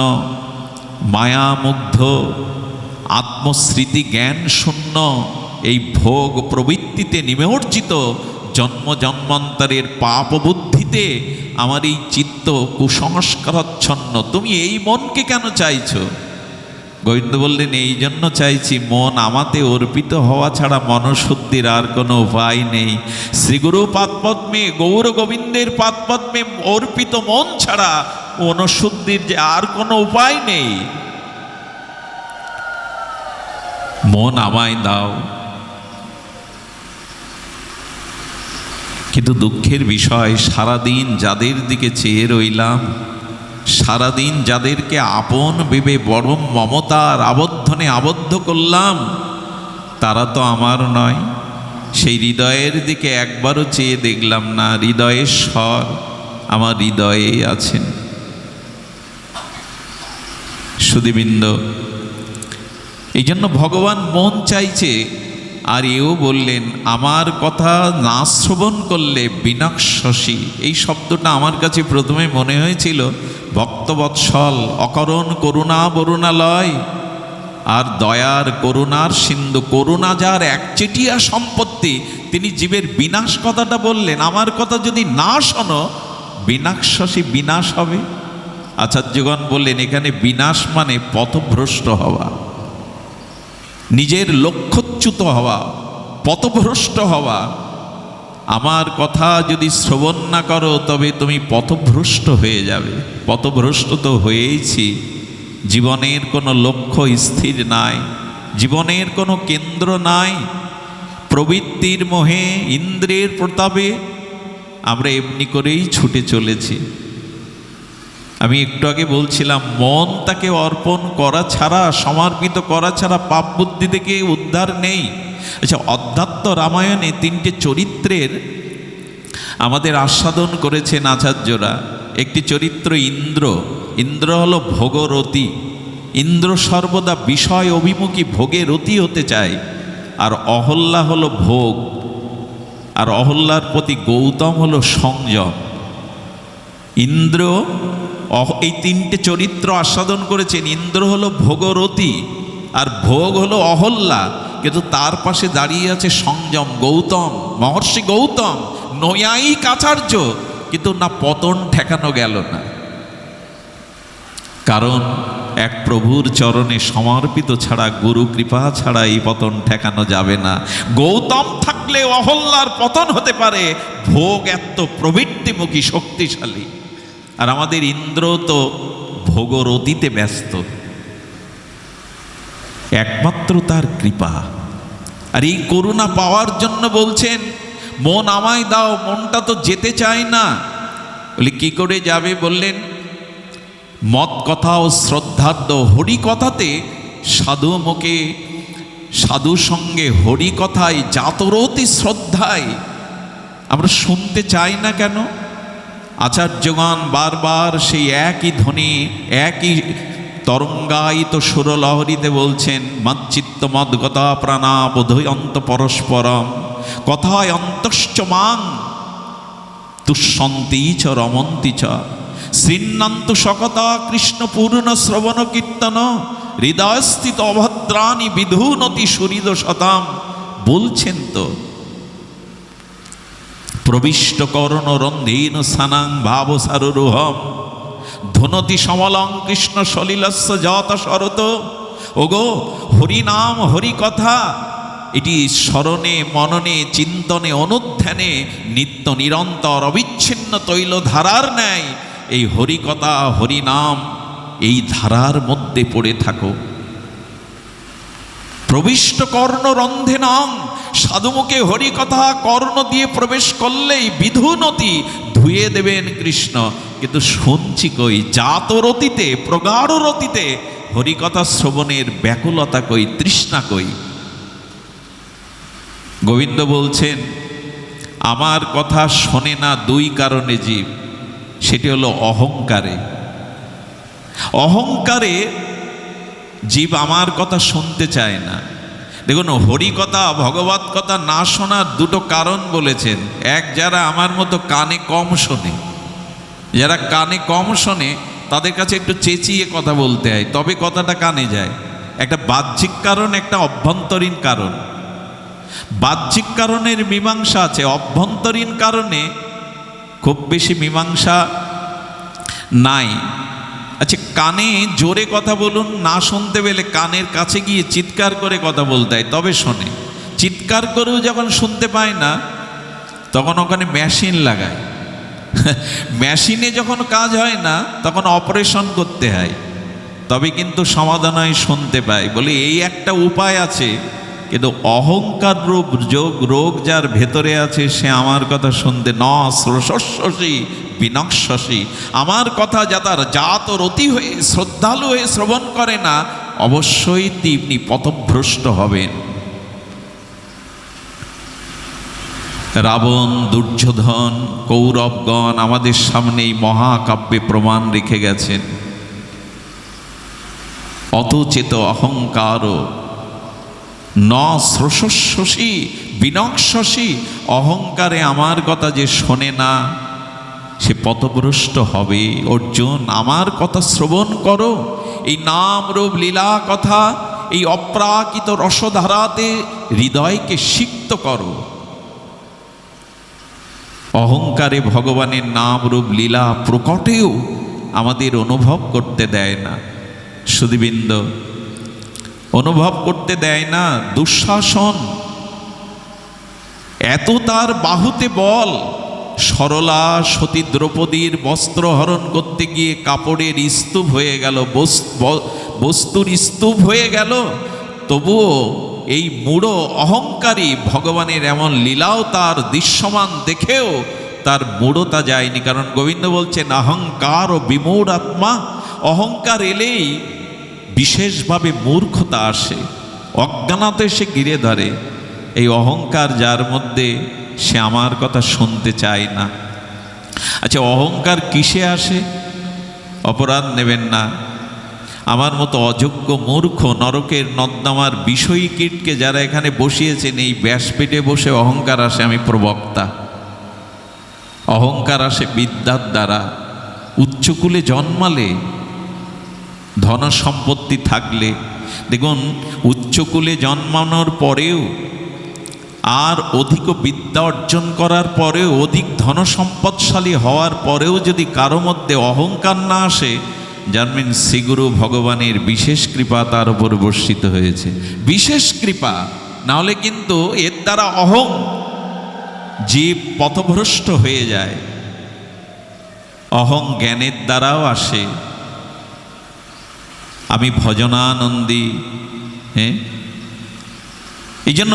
মায়ামুগ্ধ, আত্মস্মৃতি জ্ঞান শূন্য, এই ভোগ প্রবৃত্তিতে নিমজ্জিত, জন্ম জন্মান্তরের পাপ বুদ্ধিতে আমার এই চিত্ত কুসংস্কারাচ্ছন্ন। তুমি এই মনকে কেন চাইছো? গোবিন্দ বললেন, এই জন্য চাইছি, মন আমাতে অর্পিত হওয়া ছাড়া মনশুদ্ধির আর কোনো উপায় নেই। শ্রীগুরু পাদপদ্মে, গৌর গোবিন্দের পাদপদ্মে অর্পিত মন ছাড়া মনশুদ্ধির যে আর কোনো উপায় নেই। মন আমায় দাও। কিন্তু দুঃখের বিষয়, সারাদিন যাদের দিকে চেয়ে রইলাম, সারাদিন যাদেরকে আপন ভেবে বড় মমতার আবদ্ধনে আবদ্ধ করলাম, তারা তো আমার নয়। সেই হৃদয়ের দিকে একবারও চেয়ে দেখলাম না। হৃদয়ের স্বর আমার হৃদয়ে আছেন। সুধীবৃন্দ, এই জন্য ভগবান মন চাইছে। আর এও বললেন, আমার কথা না শ্রবণ করলে বিনাশসী। এই শব্দটা আমার কাছে প্রথমে মনে হয়েছিল ভক্তবৎসল, অকরণ করুণা বরুণালয়, আর দয়ার করুণার সিন্ধু। করুণা যার একচেটিয়া সম্পত্তি, তিনি জীবের বিনাশ কথাটা বললেন। আমার কথা যদি না শোনো, বিনাশসী, বিনাশ হবে। আচার্যগণ বললেন, এখানে বিনাশ মানে পথভ্রষ্ট হওয়া, নিজের লক্ষ্যচ্যুত হওয়া, পথভ্রষ্ট হওয়া। আমার কথা যদি শ্রবণ না করো, তবে তুমি পথভ্রষ্ট হয়ে যাবে। পথভ্রষ্ট তো হয়েইছি। জীবনের কোনো লক্ষ্য স্থির নাই, জীবনের কোনো কেন্দ্র নাই। প্রবৃত্তির মোহে, ইন্দ্রিয়ের প্রতাপে আমরা এমনি করেই ছুটে চলেছি। আমি একটু আগে বলছিলাম, মন তাকে অর্পণ করা ছাড়া, সমর্পিত করা ছাড়া পাপ বুদ্ধি থেকে উদ্ধার নেই। আচ্ছা, অধ্যাত্ম রামায়ণে 3টে চরিত্রের আমাদের আস্বাদন করেছেন আচার্যরা। একটি চরিত্র ইন্দ্র। ইন্দ্র হলো ভোগরতী। ইন্দ্র সর্বদা বিষয় অভিমুখী, ভোগে রতি হতে চায়। আর অহল্যা হলো ভোগ, আর অহল্যার প্রতি গৌতম হলো সংযম। ইন্দ্র, এই 3টে চরিত্র আস্বাদন করেছেন। ইন্দ্র হলো ভোগরতী, আর ভোগ হলো অহল্যা। কিন্তু তার পাশে দাঁড়িয়ে আছে সংযম, গৌতম, মহর্ষি গৌতম, নৈয়ায়িক আচার্য। কিন্তু না, পতন ঠেকানো গেল না। কারণ এক প্রভুর চরণে সমর্পিত ছাড়া, গুরু কৃপা ছাড়া এই পতন ঠেকানো যাবে না। গৌতম থাকলে অহল্যার পতন হতে পারে। ভোগ এত প্রবৃত্তিমুখী, শক্তিশালী। আর আমাদের ইন্দ্র তো ভোগরতিতে ব্যস্ত। একমাত্র তার কৃপা। আর এই করুণা পাওয়ার জন্য বলছেন, মন আমায় দাও। মনটা তো যেতে চায় না। বলে কি করে যাবে? বললেন, মত কথা ও শ্রদ্ধার্থ হরি কথাতে, সাধু মুখে, সাধু সঙ্গে হরি কথায়, জাতরতি শ্রদ্ধায়। আমরা শুনতে চাই না কেন? আচার্যগণ বারবার সেই একই ধ্বনি, একই তরঙ্গায়িত সুরলহরীতে বলছেন, মচ্চিত্ত মদ্গতা প্রাণা বোধয়ন্ত পরস্পরম, কথায় অন্তশ্চ মাং তুষ্যন্তি চ রমন্তি চ, শৃণ্বন্তু সকতা কৃষ্ণ পূর্ণ শ্রবণ কীর্তন, হৃদয়স্থিত অভদ্রাণি বিধুনতি সুহৃদ শতাম। বলছেন তো, প্রবিষ্ট করণ রন্ধীন স্থানাং ভাব সারুরুহম, ধুনতি সমলং কৃষ্ণ সলিলস্য যত শরত। ওগো, হরিনাম হরি কথা, এটি স্মরণে, মননে, চিন্তনে, অনুধ্যানে নিত্য নিরন্তর অবিচ্ছিন্ন তৈল ধারার ন্যায় এই হরিকথা, হরিনাম, এই ধারার মধ্যে পড়ে থাকো। প্রবিষ্ট কর্ণ রন্ধে নং, সাধুমুখে হরিকথা কর্ণ দিয়ে প্রবেশ করলেই বিধুনতি, ধুয়ে দেবেন কৃষ্ণ। কিন্তু শুনছি কই? জাতরতিতে, প্রগাঢ় রতিতে হরিকথা শ্রবণের ব্যাকুলতা কই, তৃষ্ণা কই? গোবিন্দ বলছেন, আমার কথা শোনে না 2 কারণে জীব। সেটি হলো অহংকারে। অহংকারে জীব আমার কথা শুনতে চায় না। দেখুন, হরিকথা, ভগবত কথা না শোনার 2টো কারণ বলেছেন। এক, যারা আমার মতো কানে কম শোনে। যারা কানে কম শোনে তাদের কাছে একটু চেঁচিয়ে কথা বলতে হয়, তবে কথাটা কানে যায়। একটা বাহ্যিক কারণ, একটা অভ্যন্তরীণ কারণ। বাহ্যিক কারণের মীমাংসা আছে, অভ্যন্তরীণ কারণে খুব বেশি মীমাংসা নাই। আচ্ছা, কানে জোরে কথা বলুন, না শুনতে পেলে কানের কাছে গিয়ে চিৎকার করে কথা বলতে হয়, তবে শোনে। চিৎকার করেও যখন শুনতে পায় না, তখন ওখানে মেশিন লাগায়। মেশিনে যখন কাজ হয় না, তখন অপারেশন করতে হয়, তবে কিন্তু সমাধান হয়, শুনতে পায়। বলে এই একটা উপায় আছে, কিন্তু অহংকার রূপ রোগ যার ভেতরে আছে সে আমার কথা শুনতে ন শ্রোষী বিনশ্বসী, আমার কথা যাতার জাত রতি হয়ে শ্রদ্ধালু হয়ে শ্রবণ করে না, অবশ্যই তিনি পথভ্রষ্ট হবেন। রাবণ, দুর্যোধন, কৌরবগণ আমাদের সামনে এই মহাকাব্যে প্রমাণ রেখে গেছেন। অতচেত অহংকার ন শ্রোষী বিনশ্বসী, অহংকারে আমার কথা যে শোনে না সে পথভ্রষ্ট হবে। অর্জুন, আমার কথা শ্রবণ করো, এই নাম রূপ লীলা কথা, এই অপ্রাকৃত রসধারাতে হৃদয়কে সিক্ত করো। অহংকারে ভগবানের নাম রূপ লীলা প্রকটেও আমাদের অনুভব করতে দেয় না। সুধীবৃন্দ, অনুভব করতে দেয় না। দুঃশাসন এত তার বাহুতে বল, সরলা সতী দ্রৌপদীর বস্ত্র হরণ করতে গিয়ে কাপড়ের স্তূপ হয়ে গেল, বস্তুর স্তূপ হয়ে গেল, তবুও এই মূঢ় অহংকারী ভগবানের এমন লীলাও তার দৃশ্যমান দেখেও তার মূঢ়তা যায়নি। কারণ গোবিন্দ বলছেন অহংকার ও বিমূঢ় আত্মা, অহংকার এলেই বিশেষভাবে মূর্খতা আসে, অজ্ঞানতা এসে ঘিরে ধরে। এই অহংকার যার মধ্যে, সে আমার কথা শুনতে চায় না। আচ্ছা, অহংকার কিসে আসে? অপরাধ নেবেন না, আমার মতো অযোগ্য মূর্খ নরকের নর্দমার বিষয়ী কীটকে যারা এখানে বসিয়েছেন, এই ব্যাসপীঠে বসে অহংকার আসে। আমি প্রবক্তা। অহংকার আসে বিদ্যার দ্বারা। উচ্চকুলে জন্মালে, ধন সম্পত্তি থাকলে, দেখুন উচ্চকুলে জন্মানোর পরেও আর অধিক বিদ্যা অর্জন করার পরেও, অধিক ধন সম্পদশালী হওয়ার পরেও যদি কারো মধ্যে অহংকার না আসে, জানবেন শ্রীগুরু ভগবানের বিশেষ কৃপা তার উপর বর্ষিত হয়েছে। বিশেষ কৃপা, নাহলে কিন্তু এর দ্বারা অহং জীব পথভ্রষ্ট হয়ে যায়। অহং জ্ঞানের দ্বারাও আসে। আমি ভজনানন্দী, হ্যাঁ, এই জন্য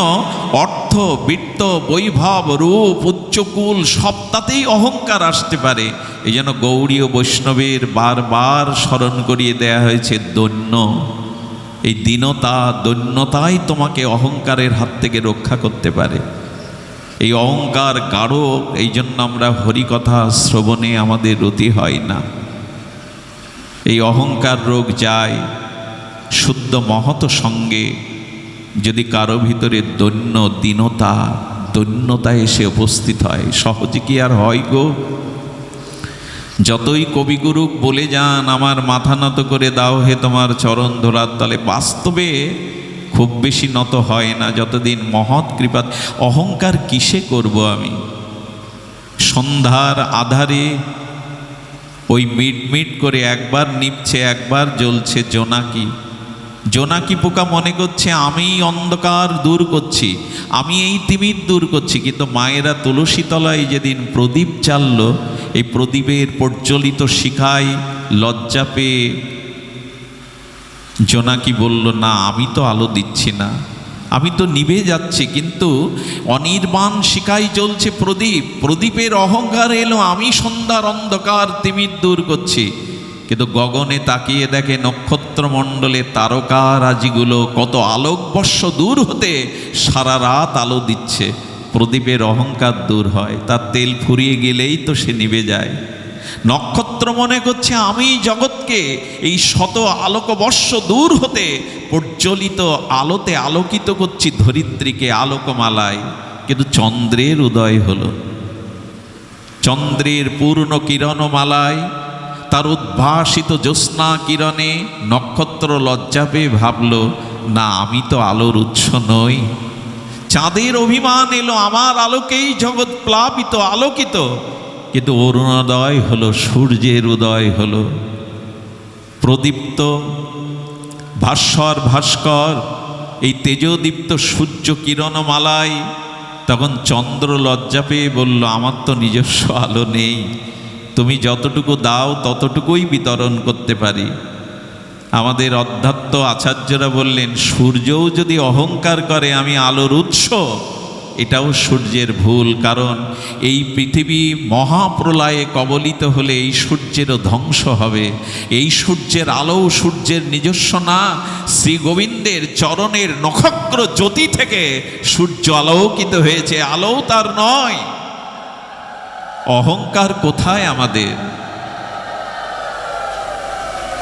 অর্থ, বিত্ত, বৈভব, রূপ, উচ্চকুল সবটাতেই অহংকার আসতে পারে। এই জন্য গৌড়ী ও বৈষ্ণবের বারবার স্মরণ করিয়ে দেয়া হয়েছে দৈন্য। এই দীনতা, দৈন্যতাই তোমাকে অহংকারের হাত থেকে রক্ষা করতে পারে। এই অহংকার গাঢ়, এই জন্য আমরা হরিকথা শ্রবণে আমাদের রতি হয় না। এই অহংকার রোগ যায় শুদ্ধ মহৎ সঙ্গে। যদি কারো ভিতরে দৈন্যতা এসে উপস্থিত হয়, সহজে কি আর হয় গো? যতই কবিগুরু বলে যান আমার মাথা নত করে দাও হে তোমার চরণ ধরার তলে, বাস্তবে খুব বেশি নত হয় না যতদিন মহৎ কৃপা। অহংকার কিসে করব আমি? সন্ধ্যার আধারে ওই মিট করে একবার নিভছে একবার জ্বলছে জোনাকি পোকা মনে করছে আমি অন্ধকার দূর করছি, আমি এই তিমির দূর করছি। কিন্তু মায়েরা তুলসী তলায় যেদিন প্রদীপ জ্বালল, এই প্রদীপের প্রজ্বলিত শিখায় লজ্জা পেয়ে জোনাকি বলল, না আমি তো আলো দিচ্ছি না, আমি তো নিভে যাচ্ছি, কিন্তু অনির্বাণ শিখায় জ্বলছে প্রদীপের অহংকার এলো আমি সন্ধ্যার অন্ধকার তিমির দূর করছি। কিন্তু গগনে তাকিয়ে দেখে নক্ষত্রমণ্ডলে তারকারাজিগুলো কত আলোকবর্ষ দূর হতে সারা রাত আলো দিচ্ছে। প্রদীপের অহংকার দূর হয়, তার তেল ফুরিয়ে গেলেই তো সে নিভে যায়। নক্ষত্র মনে করছে আমি জগৎকে এই শত আলোকবর্ষ দূর হতে প্রজ্বলিত আলোতে আলোকিত করছি ধরিত্রীকে আলোকমালায়। কিন্তু চন্দ্রের উদয় হলো, চন্দ্রের পূর্ণ কিরণমালায় তার উদ্ভাসিত জ্যোৎস্না কিরণে নক্ষত্র লজ্জা পেয়ে ভাবল, না আমি তো আলোর উৎস নই। চাঁদের অভিমান এলো আমার আলোকেই জগৎ প্লাবিত আলোকিত। কিন্তু অরুণোদয় হলো, সূর্যের উদয় হলো, প্রদীপ্ত ভাস্কর এই তেজদীপ্ত সূর্য কিরণমালায়। তখন চন্দ্র লজ্জা পেয়ে বলল, আমার তো নিজস্ব আলো নেই, তুমি যতটুকু দাও ততটুকুই বিতরণ করতে পারি। আমাদের অধ্যাত্ম আচার্যরা বললেন, সূর্যও যদি অহংকার করে আমি আলোর উৎস, এটাও সূর্যের ভুল। কারণ এই পৃথিবী মহাপ্রলয়ে কবলিত হলে এই সূর্যেরও ধ্বংস হবে। এই সূর্যের আলো সূর্যের নিজস্ব না, শ্রী গোবিন্দের চরণের নক্ষত্র জ্যোতি থেকে সূর্য আলোকিত হয়েছে, আলো তার নয়। অহংকার কোথায় আমাদের?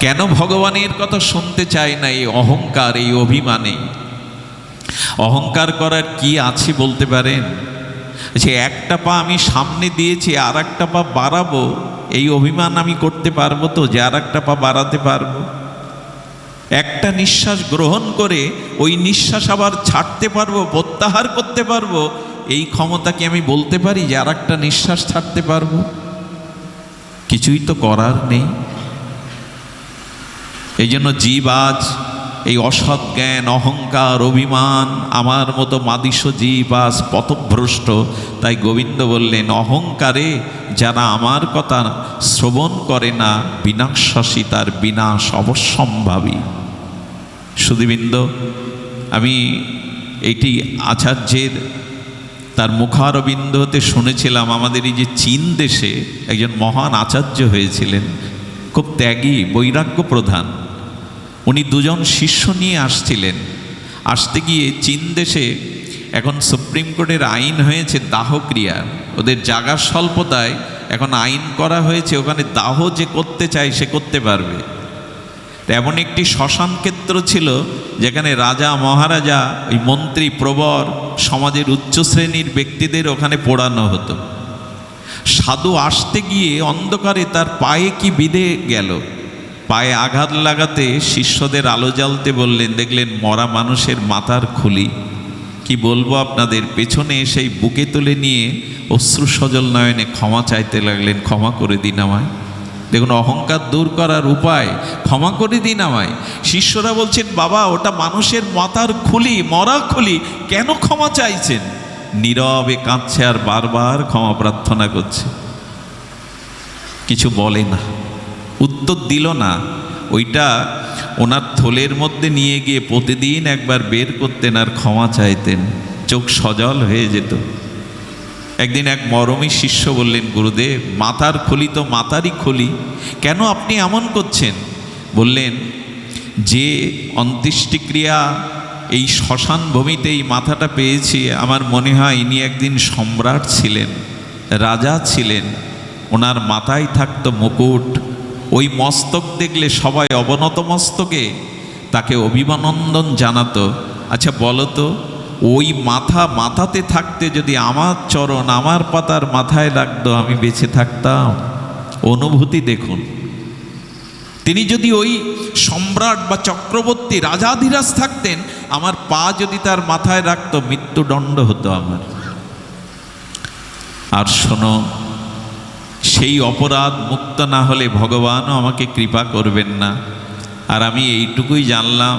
কেন ভগবানের কথা শুনতে চায় না? এই অহংকার, এই অভিমানে। অহংকার করার কি আছে বলতে পারেন? যে একটা পা আমি সামনে দিয়েছি, আর একটা পা বাড়াবো, এই অভিমান আমি করতে পারবো তো যে আর একটা পা বাড়াতে পারবো? একটা নিঃশ্বাস গ্রহণ করে ওই নিঃশ্বাস আবার ছাড়তে পারবো, প্রত্যাহার করতে পারবো, এই ক্ষমতা কি আমি বলতে পারি যে আর একটা নিঃশ্বাস ছাড়তে পারবো? কিছুই তো করার নেই। এই জন্য জীব আজ এই অসৎ জ্ঞান, অহংকার, অভিমান, আমার মতো মাদিস জীব আজ পথভ্রষ্ট। তাই গোবিন্দ বললেন, অহংকারে যারা আমার কথা শ্রবণ করে না, বিনাশাসী, তার বিনাশ অবশ্যম্ভাবী। সুধীবৃন্দ, আমি এইটি আচার্যের তার মুখারবিন্দ হতে শুনেছিলাম। আমাদের এই যে চীন দেশে একজন মহান আচার্য হয়েছিলেন, খুব ত্যাগী, বৈরাগ্য প্রধান। উনি দুজন শিষ্য নিয়ে আসছিলেন। আসতে গিয়ে চীন দেশে এখন সুপ্রিম কোর্টের আইন হয়েছে দাহক্রিয়া। ওদের জায়গার স্বল্পতায় এখন আইন করা হয়েছে, ওখানে দাহ যে করতে চায় সে করতে পারবে। এমন একটি শ্মশান ক্ষেত্র ছিল যেখানে রাজা মহারাজা, ওই মন্ত্রী, প্রবর, সমাজের উচ্চ শ্রেণীর ব্যক্তিদের ওখানে পোড়ানো হতো। সাধু আসতে গিয়ে অন্ধকারে তার পায়ে কি বিঁধে গেল, পায়ে আঘাত লাগাতে শিষ্যদের আলো জ্বালতে বললেন, দেখলেন মরা মানুষের মাথার খুলি। কি বলবো আপনাদের, পেছনে এসেই বুকে তুলে নিয়ে অশ্রু সজল নয়নে ক্ষমা চাইতে লাগলেন, ক্ষমা করে দিন আমায়। দেখুন অহংকার দূর করার উপায়, ক্ষমা করে দিন আমায়। শিষ্যরা বলছেন, বাবা ওটা মানুষের মাথার খুলি, মরা খুলি, কেন ক্ষমা চাইছেন? নীরবে কাঁদছে আর বারবার ক্ষমা প্রার্থনা করছে, কিছু বলে না, উত্তর দিল না। ওইটা ওনার থলের মধ্যে নিয়ে গিয়ে প্রতিদিন একবার বের করতেন আর ক্ষমা চাইতেন, চোখ সজল হয়ে যেত। একদিন এক মরমী শিষ্য বললেন, গুরুদেব মাথার খুলি তো মাথারই খুলি, কেন আপনি এমন করছেন? বললেন, যে অন্ত্যেষ্টিক্রিয়া এই শ্মশান ভূমিতে এই মাথাটা পেয়েছি, আমার মনে হয় ইনি একদিন সম্রাট ছিলেন, রাজা ছিলেন। ওনার মাথায় থাকতো মুকুট, ওই মস্তক দেখলে সবাই অবনত মস্তকে তাকে অভিনন্দন জানাতো। আচ্ছা বলো তো, ওই মাথাতে থাকতে যদি আমার চরণ আমার পাতার মাথায় লাগতো, আমি বেঁচে থাকতাম? অনুভূতি দেখুন। তিনি যদি ওই সম্রাট বা চক্রবর্তী রাজাধিরাজ থাকতেন, আমার পা যদি তার মাথায় রাখতো, মৃত্যুদণ্ড হতো আমার। আর শোনো, সেই অপরাধ মুক্ত না হলে ভগবানও আমাকে কৃপা করবেন না। আর আমি এইটুকুই জানলাম,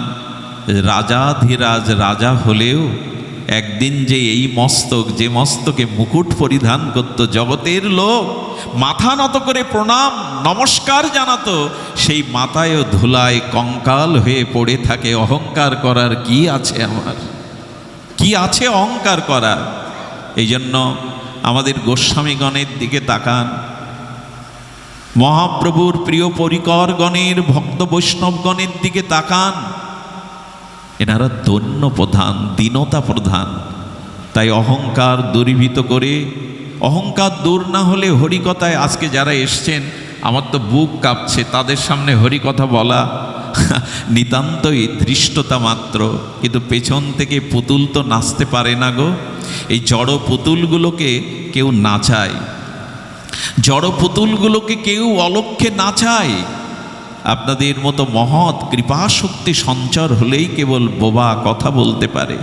রাজাধিরাজ রাজা হলেও একদিন যে এই মস্তক, যে মস্তকে মুকুট পরিধান করত, জগতের লোক মাথা নত করে প্রণাম নমস্কার জানাতো, সেই মাথায়ও ধুলায় কঙ্কাল হয়ে পড়ে থাকে। অহংকার করার কি আছে আমার? কি আছে অহংকার করার? এই জন্য আমাদের গোস্বামীগণের দিকে তাকান, মহাপ্রভুর প্রিয় পরিকরগণের, ভক্ত বৈষ্ণবগণের দিকে তাকান। এনারা দৈন্য প্রধান, দীনতা প্রধান। তাই অহংকার দূরীভূত করে, অহংকার দূর না হলে হরিকথায় আজকে যারা এসছেন, আমার তো বুক কাঁপছে তাদের সামনে হরিকথা বলা নিতান্তই ধৃষ্টতা মাত্র। কিন্তু পেছন থেকে পুতুল তো নাচতে পারে না গো। এই জড় পুতুলগুলোকে কেউ নাচায়, জড় পুতুলগুলোকে কেউ অলক্ষ্যে নাচায়। আপনাদের মতো মহৎ কৃপা শক্তি সঞ্চার হলেই কেবল বোবা কথা বলতে পারে।